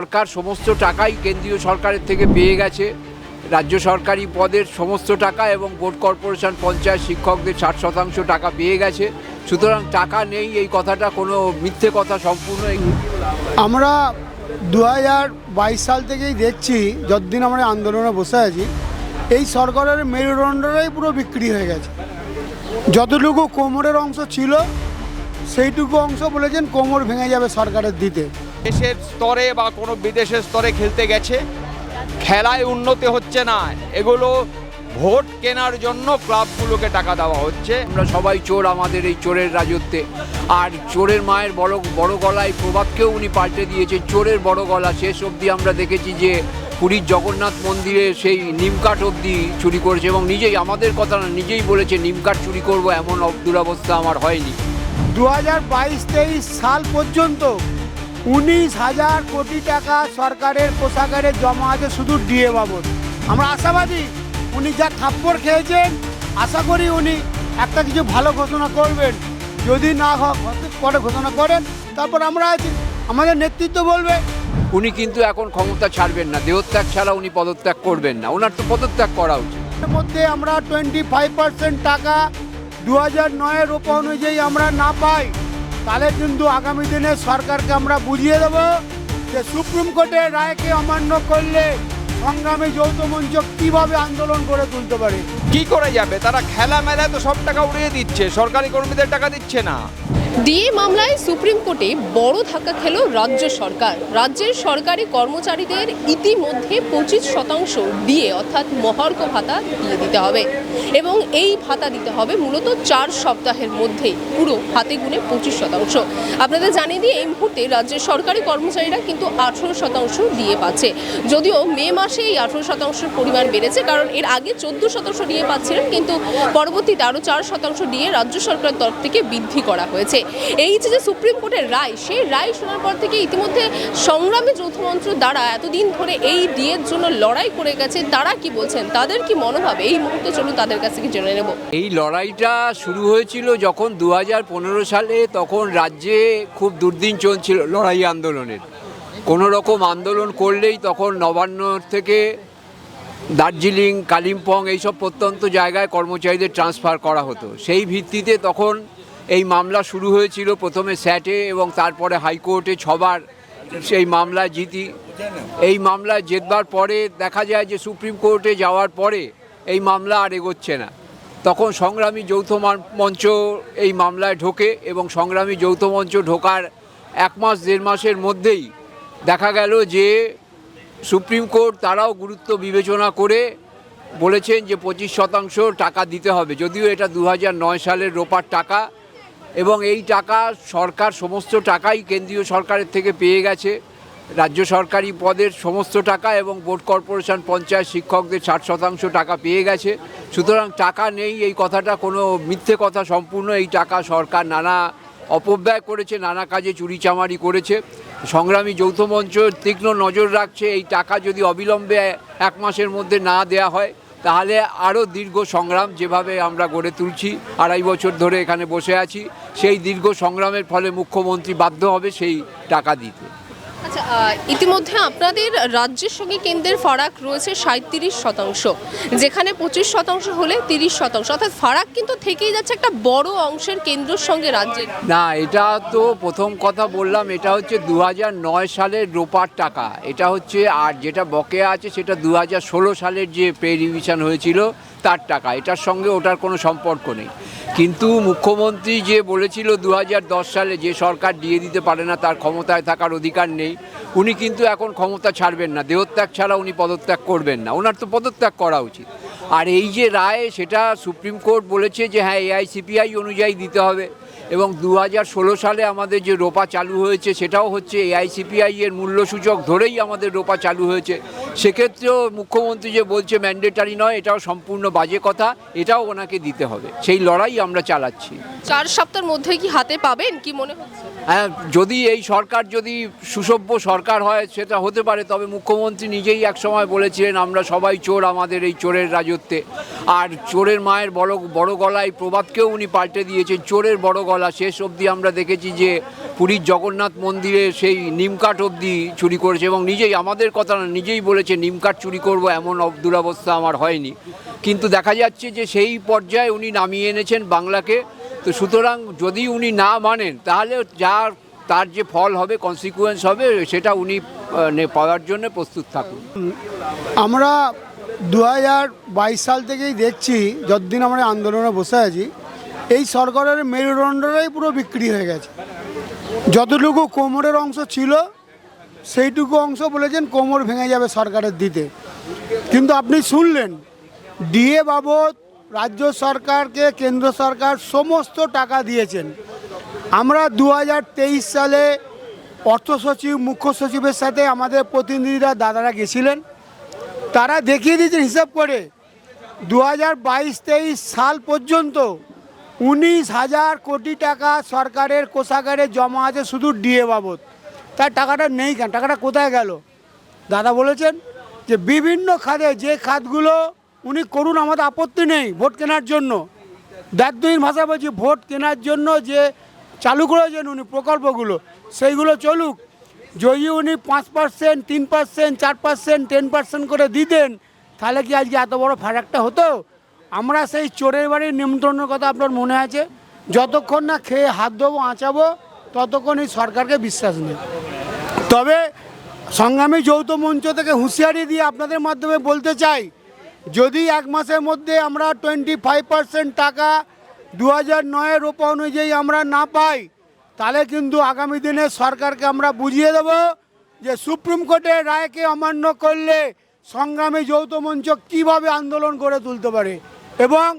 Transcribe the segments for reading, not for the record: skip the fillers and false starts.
সরকার সমস্ত টাকাই কেন্দ্রীয় সরকারের থেকে পেয়ে গেছে। রাজ্য সরকারি পদের সমস্ত টাকা এবং বোর্ড কর্পোরেশন পঞ্চায়েত শিক্ষকদের 60% টাকা পেয়ে গেছে। সুতরাং টাকা নেই এই কথাটা কোনো মিথ্যে কথা সম্পূর্ণ। আমরা 2022 সাল থেকেই দেখছি, যতদিন আমরা আন্দোলনে বসে আছি, এই সরকারের মেরুদণ্ডটাই পুরো বিক্রি হয়ে গেছে। যতটুকু কোমরের অংশ ছিল সেইটুকু অংশ বলেছেন কোমর ভেঙে যাবে সরকারের দিতে। দেশের স্তরে বা কোনো বিদেশের স্তরে খেলতে গেছে, খেলায় উন্নতি হচ্ছে না, এগুলো ভোট কেনার জন্য ক্লাবগুলোকে টাকা দেওয়া হচ্ছে। আমরা সবাই চোর আমাদের এই চোরের রাজত্বে। আর চোরের মায়ের বড় গলায় প্রভাবকেও উনি পাল্টে দিয়েছে। চোরের বড় গলা শেষ অবধি আমরা দেখেছি যে পুরীর জগন্নাথ মন্দিরে সেই নিমকাঠ অবধি চুরি করেছে এবং নিজেই, আমাদের কথা না, নিজেই বলেছে নিমকাঠ চুরি করব, এমন দুরবস্থা আমার হয়নি। 2022-23 সাল পর্যন্ত 19,000 কোটি টাকা সরকারের কোষাগারে জমা আছে শুধু ডিএ বাবদ। আমরা আশাবাদী উনি যা থাপ্পড় খেয়েছেন, আশা করি উনি একটা কিছু ভালো ঘোষণা করবেন। যদি না পরে ঘোষণা করেন তারপর আমরা আছি, আমাদের নেতৃত্ব বলবে। উনি কিন্তু এখন ক্ষমতা ছাড়বেন না, দেহত্যাগ ছাড়া উনি পদত্যাগ করবেন না। ওনার তো পদত্যাগ করা উচিত। এর মধ্যে আমরা 25% টাকা 2009-এর রূপা অনুযায়ী আমরা না পাই, তাহলে কিন্তু আগামী দিনে সরকারকে আমরা বুঝিয়ে দেব যে সুপ্রিম কোর্টের রায়কে অমান্য করলে সংগ্রামী যৌথ মঞ্চ কীভাবে আন্দোলন করে তুলতে পারে। কি করে যাবে? তারা খেলা মেলায় তো সব টাকা উড়িয়ে দিচ্ছে, সরকারি কর্মীদের টাকা দিচ্ছে না। ডিএ মামলায় সুপ্রিম কোর্টে বড় ধাক্কা খেল রাজ্য সরকার। রাজ্যের সরকারি কর্মচারীদের ইতিমধ্যে 25% ডিএ অর্থাৎ মহার্ঘ ভাতা দিয়ে দিতে হবে এবং এই ভাতা দিতে হবে মূলত 4 সপ্তাহের মধ্যেই, পুরো হাতে গুনে 25%। আপনাদের জানিয়ে দিয়ে এই মুহূর্তে রাজ্যের সরকারি কর্মচারীরা কিন্তু 18% ডিএ পাচ্ছে। যদিও মে মাসে এই 18% পরিমাণ বেড়েছে, কারণ এর আগে 14% ডিএ পাচ্ছিলেন, কিন্তু পরবর্তীতে আরও 4% ডিএ রাজ্য সরকারের তরফ থেকে বৃদ্ধি করা হয়েছে। এই যে সুপ্রিম কোর্টের রায়, সেই রায় শোনার পর থেকে ইতিমধ্যে সংগ্রামী যৌথ মঞ্চ দ্বারা এতদিন ধরে এই ডিএর জন্য লড়াই করে গেছে, তারা কি বলছেন, তাদের কি মনোভাব, এই মুহূর্তে চলুন তাদের কাছ থেকে জেনে নেব। এই লড়াইটা শুরু হয়েছিল যখন 2015 সালে, তখন রাজ্যে খুব দুর্দিন চলছিল লড়াই আন্দোলনের। কোনো রকম আন্দোলন করলেই তখন নবান্ন থেকে দার্জিলিং, কালিম্পং এইসব প্রত্যন্ত জায়গায় কর্মচারীদের ট্রান্সফার করা হতো। সেই ভিত্তিতে তখন এই মামলা শুরু হয়েছিল, প্রথমে স্যাটে এবং তারপরে হাইকোর্টে 6 বার সেই মামলা জিতি। এই মামলা জেতবার পরে দেখা যায় যে সুপ্রিম কোর্টে যাওয়ার পরে এই মামলা আর এগোচ্ছে না। তখন সংগ্রামী যৌথ মঞ্চ এই মামলায় ঢোকে এবং সংগ্রামী যৌথ মঞ্চ ঢোকার 1 মাস 1.5 মাসের মধ্যেই দেখা গেল যে সুপ্রিম কোর্ট তারাও গুরুত্ব বিবেচনা করে বলেছেন যে 25% টাকা দিতে হবে। যদিও এটা 2009 সালের রোপার টাকা এবং এই টাকা সরকার সমস্ত টাকাই কেন্দ্রীয় সরকারের থেকে পেয়ে গেছে। রাজ্য সরকারি পদের সমস্ত টাকা এবং বোর্ড কর্পোরেশন পঞ্চায়েত শিক্ষকদের 60% টাকা পেয়ে গেছে। সুতরাং টাকা নেই এই কথাটা কোনো মিথ্যে কথা সম্পূর্ণ। এই টাকা সরকার নানা অপব্যয় করেছে, নানা কাজে চুরিচামারি করেছে। সংগ্রামী যৌথ মঞ্চ তীক্ষ্ণ নজর রাখছে, এই টাকা যদি অবিলম্বে 1 মাসের মধ্যে না দেয়া হয় তাহলে আরও দীর্ঘ সংগ্রাম, যেভাবে আমরা গড়ে তুলছি 2.5 বছর ধরে এখানে বসে আছি, সেই দীর্ঘ সংগ্রামের ফলে মুখ্যমন্ত্রী বাধ্য হবে সেই টাকা দিতে। আচ্ছা, ইতিমধ্যে আপনাদের রাজ্যের সঙ্গে কেন্দ্রের ফারাক রয়েছে 37%, যেখানে 25% হলে 30%, অর্থাৎ ফারাক কিন্তু থেকেই যাচ্ছে একটা বড় অংশের কেন্দ্রের সঙ্গে রাজ্যের। না, এটা তো প্রথম কথা বললাম, এটা হচ্ছে 2009 সালের রোপার টাকা। এটা হচ্ছে, আর যেটা বকেয়া আছে সেটা 2016 সালের যে পে রিভিশন হয়েছিল তার টাকা। এটার সঙ্গে ওটার কোনো সম্পর্ক নেই। কিন্তু মুখ্যমন্ত্রী যে বলেছিল 2010 সালে যে সরকার দিয়ে দিতে পারে না, তার ক্ষমতায় থাকার অধিকার নেই, উনি কিন্তু এখন ক্ষমতা ছাড়বেন না, দেহত্যাগ ছাড়া উনি পদত্যাগ করবেন না। ওনার তো পদত্যাগ করা উচিত। আর এই যে রায়, সেটা সুপ্রিম কোর্ট বলেছে যে হ্যাঁ এআইসিপিআই অনুযায়ী দিতে হবে এবং 2016 সালে আমাদের যে রোপা চালু হয়েছে সেটাও হচ্ছে এআইসিপিআই এর মূল্যসূচক ধরেই আমাদের রোপা চালু হয়েছে। সেক্ষেত্রেও মুখ্যমন্ত্রী যে বলছে ম্যান্ডেটারি নয়, এটাও সম্পূর্ণ বাজে কথা, এটাও ওনাকে দিতে হবে। সেই লড়াই আমরা চালাচ্ছি। 4 সপ্তাহের মধ্যে কি হাতে পাবেন কি মনে হচ্ছে? হ্যাঁ, যদি এই সরকার যদি সুসভ্য সরকার হয় সেটা হতে পারে। তবে মুখ্যমন্ত্রী নিজেই একসময় বলেছিলেন আমরা সবাই চোর আমাদের এই চোরের রাজত্বে। আর চোরের মায়ের বড় গলায় প্রভাবকেও উনি পাল্টে দিয়েছেন। চোরের বড় গলা শেষ অবধি আমরা দেখেছি যে পুরীর জগন্নাথ মন্দিরে সেই নিমকাঠ অবধি চুরি করেছে, এবং নিজেই, আমাদের কথা না, নিজেই বলেছে নিমকাঠ চুরি করব, এমন দুরবস্থা আমার হয়নি। কিন্তু দেখা যাচ্ছে যে সেই পর্যায়ে উনি নামিয়ে এনেছেন বাংলাকে। তো সুতরাং যদি উনি না মানেন, তাহলে তার যে ফল হবে, কনসিকুয়েন্স হবে, সেটা উনি পাওয়ার জন্য প্রস্তুত থাকুন। আমরা 2022 সাল থেকেই দেখছি, যতদিন আমরা আন্দোলনে বসে আছি, এই সরকারের মেরুদণ্ডটাই পুরো বিক্রি হয়ে গেছে। যতটুকু কোমরের অংশ ছিল সেইটুকু অংশ বলেছেন কোমর ভেঙে যাবে সরকারের দিতে। কিন্তু আপনি শুনলেন ডিএ বাবদ রাজ্য সরকারকে কেন্দ্র সরকার সমস্ত টাকা দিয়েছেন। আমরা 2023 সালে অর্থ সচিব, মুখ্য সচিবের সাথে আমাদের প্রতিনিধিরা, দাদারা গেছিলেন, তারা দেখিয়ে দিয়েছেন হিসাব করে 2022-23 সাল পর্যন্ত 19,000 কোটি টাকা সরকারের কোষাগারে জমা আছে শুধু ডিএ বাবদ। তার টাকাটা নেই কেন? টাকাটা কোথায় গেল? দাদা বলেছেন যে বিভিন্ন খাতে, যে খাতগুলো উনি করুন, আমাদের আপত্তি নেই ভোট কেনার জন্য, দায়িত্বহীন ভাষা বলছি, ভোট কেনার জন্য যে চালু করেছেন উনি প্রকল্পগুলো, সেইগুলো চলুক। যদি উনি 5%, 3%, 4%, 10% করে দিতেন, তাহলে কি আজকে এত বড় ফারাকটা হতো? আমরা সেই চোরের বাড়ির নিমন্ত্রণের কথা আপনার মনে আছে, যতক্ষণ না খেয়ে হাত দেবো, আঁচাবো, ততক্ষণ এই সরকারকে বিশ্বাস নেই। তবে সংগ্রামী যৌথ মঞ্চ থেকে হুঁশিয়ারি দিয়ে আপনাদের মাধ্যমে বলতে চাই, যদি 1 মাসের মধ্যে আমরা 25% টাকা 2009-এর রূপা অনুযায়ী আমরা না পাই, তাহলে কিন্তু আগামী দিনে সরকারকে আমরা বুঝিয়ে দেব যে সুপ্রিম কোর্টের রায়কে অমান্য করলে সংগ্রামী যৌথ মঞ্চ কীভাবে আন্দোলন করে তুলতে পারে। এবং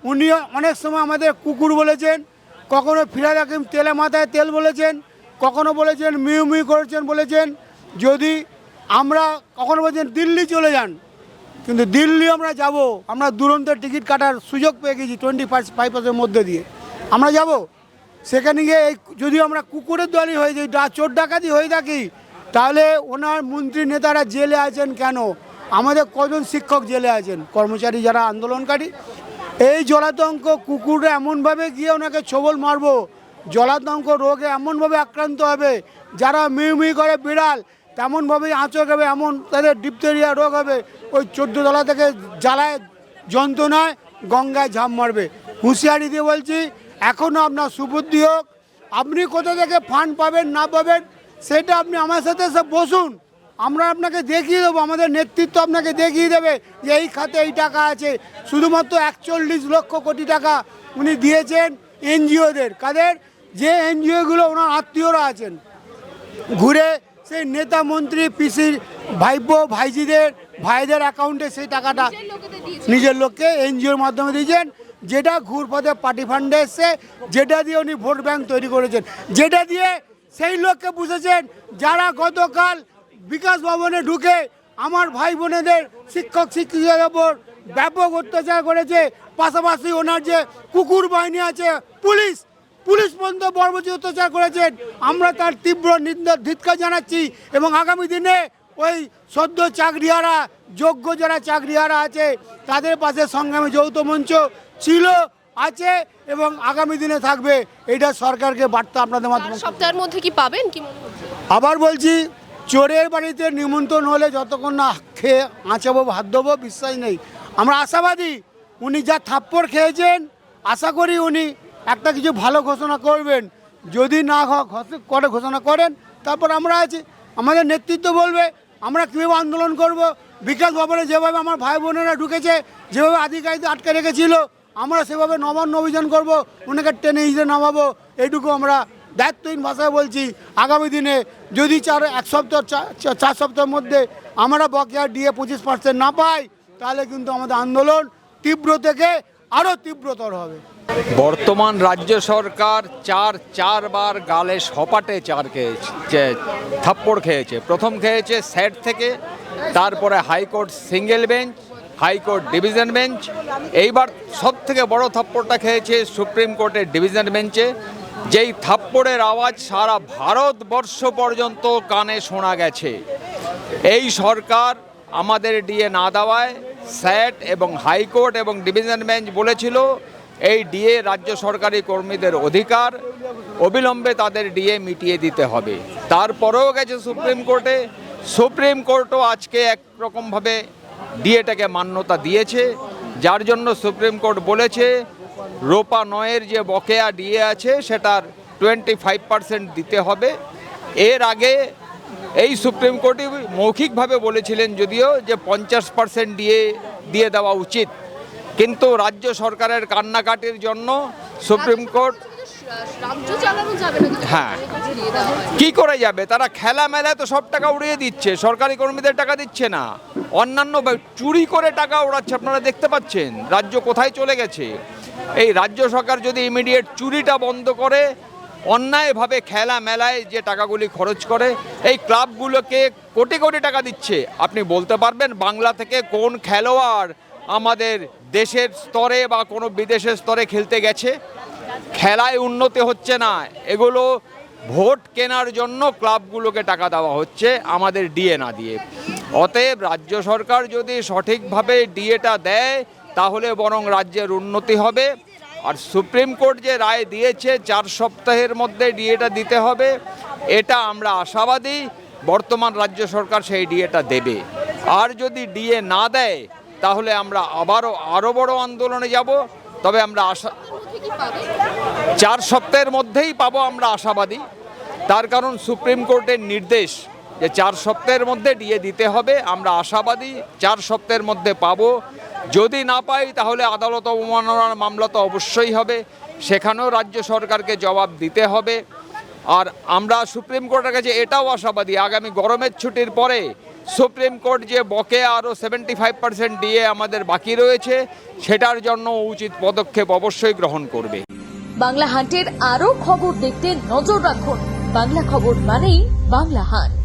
উনি অনেক সময় আমাদের কুকুর বলেছেন, কখনো ফিরাদ হাকিম তেলে মাথায় তেল বলেছেন, কখনো বলেছেন মিউ মিউ করেছেন বলেছেন। যদি আমরা কখনো বলেছেন দিল্লি চলে যান, কিন্তু দিল্লি আমরা যাব, আমরা দুরন্তের টিকিট কাটার সুযোগ পেয়ে গেছি 25% মধ্যে দিয়ে, আমরা যাব সেখানে গিয়ে। এই যদি আমরা কুকুরের দলই হয়ে যাই, চোর ডাকাতি হয়ে থাকি, তাহলে ওনার মন্ত্রী নেতারা জেলে আছেন কেন? আমাদের কজন শিক্ষক জেলে আছেন, কর্মচারী যারা আন্দোলনকারী। এই জলাতঙ্ক কুকুররা এমনভাবে গিয়ে ওনাকে ছোবল মারবো, জলাতঙ্ক রোগে এমনভাবে আক্রান্ত হবে, যারা মিউ মিউ করে বিড়াল তেমনভাবেই আঁচড় হবে, এমন তাদের ডিপথেরিয়া রোগ হবে, ওই 14 তলা থেকে জ্বালায় যন্ত্রণায় গঙ্গায় ঝাঁপ মারবে। হুঁশিয়ারি দিয়ে বলছি, এখনও আপনার সুবুদ্ধি হোক, আপনি কোথা থেকে ফান্ড পাবেন না পাবেন সেটা আপনি আমার সাথে সব বসুন, আমরা আপনাকে দেখিয়ে দেবো, আমাদের নেতৃত্ব আপনাকে দেখিয়ে দেবে যে এই খাতে এই টাকা আছে। শুধুমাত্র 41 লক্ষ কোটি টাকা উনি দিয়েছেন এনজিওদের। কাদের? যে এনজিওগুলো ওনার আত্মীয়রা আছেন, ঘুরে সেই নেতা মন্ত্রী পিসির ভাইপো ভাইজিদের ভাইদের অ্যাকাউন্টে সেই টাকাটা নিজের লোককে এনজিওর মাধ্যমে দিয়েছেন, যেটা ঘুরপথে পার্টি ফান্ডে এসছে, যেটা দিয়ে উনি ভোট ব্যাংক তৈরি করেছেন, যেটা দিয়ে সেই লোককে বুঝেছেন যারা গতকাল বিকাশ ভবনে ঢুকে আমার ভাই বোনেদের, শিক্ষক শিক্ষিকাদের ওপর ব্যাপক অত্যাচার করেছে। পাশাপাশি ওনার যে কুকুর বাহিনী আছে, পুলিশ পর্যন্ত বর্বরচিত অত্যাচার করেছেন। আমরা তার তীব্র নিন্দা ধিক্কার জানাচ্ছি, এবং আগামী দিনে ওই সদ্য চাকরিহারা, যোগ্য যারা চাকরিহারা আছে, তাদের পাশে সংগ্রামী যৌথ মঞ্চ ছিল, আছে এবং আগামী দিনে থাকবে। এটা সরকারকে বার্তা আপনাদের মাধ্যমে। সপ্তাহের মধ্যে কি পাবেন কি মনে হচ্ছে? আবার বলছি, চোরের বাড়িতে নিমন্ত্রণ হলে যতক্ষণ না খেয়ে আঁচাবো, ভাত দেবো, বিশ্বাস নেই। আমরা আশাবাদী উনি যা থাপ্পড় খেয়েছেন, আশা করি উনি একটা কিছু ভালো ঘোষণা করবেন। যদি না করে ঘোষণা করেন, তারপর আমরা আছি, আমাদের নেতৃত্ব বলবে আমরা কীভাবে আন্দোলন করব। বিকাশ ভবনে যেভাবে আমার ভাই বোনেরা ঢুকেছে, যেভাবে আধিকারিকদের আটকে রেখেছিল, আমরা সেভাবে নবান্ন অভিযান করব, ওনাকে টেনে হিজে নামাবো। এইটুকু আমরা দায়িত্বহীন ভাষায় বলছি। আগামী দিনে যদি 4 সপ্তাহের মধ্যে আমরা বকেয়া ডিএ 25% না পাই, তাহলে কিন্তু আমাদের আন্দোলন তীব্র থেকে আরও তীব্রতর হবে। বর্তমান রাজ্য সরকার চারবার গালে সপাটে থাপ্পড় খেয়েছে। প্রথম খেয়েছে স্যাট থেকে, তারপরে high court single bench, high court division bench, এইবার সব থেকে বড় থাপ্পড়টা খেয়েছে সুপ্রিম কোর্টের ডিভিশন বেঞ্চে। যেই থাপ্পড়ের আওয়াজ সারা ভারতবর্ষ পর্যন্ত কানে শোনা গেছে। এই সরকার আমাদের ডিএ না দেওয়ায় স্যাট এবং হাইকোর্ট এবং ডিভিশন বেঞ্চ বলেছিল এই ডিএ রাজ্য সরকারি কর্মীদের অধিকার, অবিলম্বে তাদের ডিএ মিটিয়ে দিতে হবে। তারপরেও গেছে সুপ্রিম কোর্টে, সুপ্রিম কোর্টও আজকে একরকমভাবে ডিএটাকে মান্যতা দিয়েছে, যার জন্য সুপ্রিম কোর্ট বলেছে রোপা 9-এর যে বকেয়া ডিএ আছে সেটার 25% দিতে হবে। এর আগে এই সুপ্রিম কোর্টই মৌখিকভাবে বলেছিলেন যদিও যে 50% দিয়ে দেওয়া উচিত, কিন্তু রাজ্য সরকারের কান্নাকাটির জন্য সুপ্রিম কোর্ট রাজ্য চালানো যাবে না। হ্যাঁ, কি করে যাবে? তারা খেলা মেলায় তো সব টাকা উড়িয়ে দিচ্ছে, সরকারি কর্মীদের টাকা দিচ্ছে না, অন্যান্য চুরি করে টাকা ওড়াচ্ছে। আপনারা দেখতে পাচ্ছেন রাজ্য কোথায় চলে গেছে। এই রাজ্য সরকার যদি ইমিডিয়েট চুরিটা বন্ধ করে, অন্যায়ভাবে খেলা মেলায় যে টাকাগুলি খরচ করে, এই ক্লাবগুলোকে কোটি কোটি টাকা দিচ্ছে। আপনি বলতে পারবেন বাংলা থেকে কোন খেলোয়াড় আমাদের দেশের স্তরে বা কোনো বিদেশের স্তরে খেলতে গেছে? খেলায় উন্নতি হচ্ছে না, এগুলো ভোট কেনার জন্য ক্লাবগুলোকে টাকা দেওয়া হচ্ছে আমাদের ডিএ না দিয়ে। অতএব রাজ্য সরকার যদি সঠিকভাবে ডিএটা দেয় তাহলে বরং রাজ্যের উন্নতি হবে। আর সুপ্রিম কোর্ট যে রায় দিয়েছে 4 সপ্তাহের মধ্যে ডিএটা দিতে হবে, এটা আমরা আশাবাদী বর্তমান রাজ্য সরকার সেই ডিএটা দেবে। আর যদি ডিএ না দেয় তাহলে আমরা আরও বড় আন্দোলনে যাব। তবে আমরা 4 সপ্তাহের মধ্যেই পাবো, আমরা আশাবাদী। তার কারণ সুপ্রিম কোর্টের নির্দেশ যে 4 সপ্তাহের মধ্যে ডিএ দিতে হবে। আমরা আশাবাদী 4 সপ্তাহের মধ্যে পাবো। যদি না পাই তাহলে আদালত অবমাননার মামলা তো অবশ্যই হবে, সেখানেও রাজ্য সরকারকে জবাব দিতে হবে। আর আমরা সুপ্রিম কোর্টের কাছে এটাও আশাবাদী আগামী গরমের ছুটির পরে সুপ্রিম কোর্ট যে বকেয়া আরও 75% ডিএ আমাদের বাকি রয়েছে সেটার জন্য উচিত পদক্ষেপ অবশ্যই গ্রহণ করবে। বাংলা হান্টের আরও খবর দেখতে নজর রাখুন। বাংলা খবর মানেই বাংলা হান্ট।